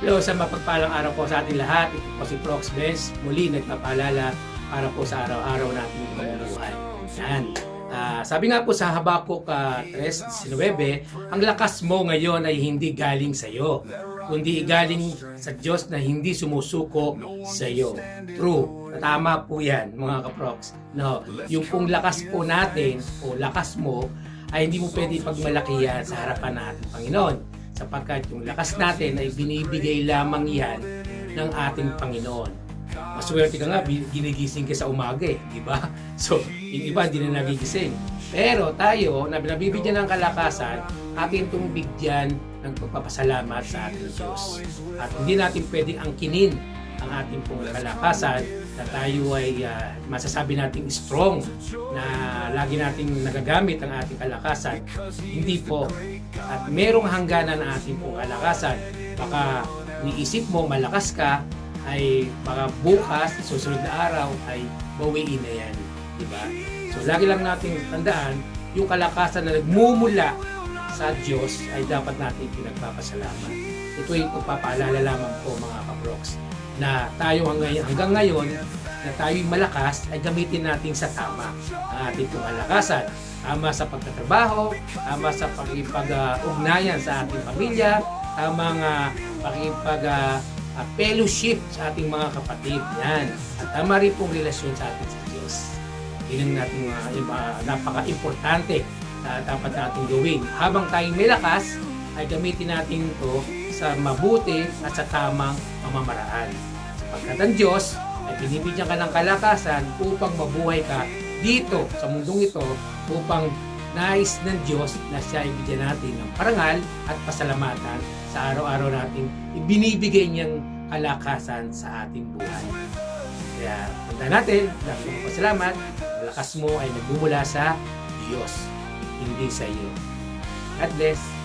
Hello, sa mapagpalang araw po sa ating lahat. Ito po si Prox Bes, muli nagpapaalala para po sa araw-araw nating pamumuhay. Yan. Sabi nga po sa Habakuk 3:19, ang lakas mo ngayon ay hindi galing sa iyo, kundi galing sa Diyos na hindi sumusuko sa iyo. True. Tama po yan, mga kaprox. No, yung pong lakas po natin o lakas mo ay hindi mo pwede pagmalakihan sa harapan ng ating Panginoon, sapagkat yung lakas natin ay binibigay lamang yan ng ating Panginoon. Maswerte ka nga, ginigising ka sa umaga di ba? So, yung iba hindi na nagigising. Pero tayo, na nabibigyan ng kalakasan, atin itong bigyan ng pagpapasalamat sa ating Diyos. At hindi natin pwedeng angkinin ang ating pong kalakasan na tayo ay masasabi nating strong, na lagi nating nagagamit ang ating kalakasan. Hindi po. At merong hangganan ang ating pong kalakasan. Baka niisip mo malakas ka, ay baka bukas, susunod na araw ay bawiin na yan. Diba? So lagi lang natin tandaan, yung kalakasan na nagmumula sa Diyos ay dapat natin pinagpapasalamat. Ito yung pagpapaalala lamang po, mga kaprox, na tayo hanggang ngayon na tayo'y malakas ay gamitin natin sa tama ang ating pong kalakasan. Tama sa pagtatrabaho, tama sa pakipag-ugnayan sa ating pamilya, tamang fellowship sa ating mga kapatid. Yan. At tama rin pong relasyon sa ating sa Diyos. Yun ang ating napaka-importante na dapat natin gawin. Habang tayong may lakas, ay gamitin natin ito sa mabuti at sa tamang pamamaraan. Sapagkat ang Diyos ay binibigyan ka ng kalakasan upang mabuhay ka dito sa mundong ito, upang nais ng Diyos na siya ibigyan natin ng parangal at pasalamatan sa araw-araw natin ibinibigay niyang kalakasan sa ating buhay. Kaya tandaan natin, dapat magpasalamat, ang lakas mo ay nagmumula sa Diyos, hindi sa iyo. God bless.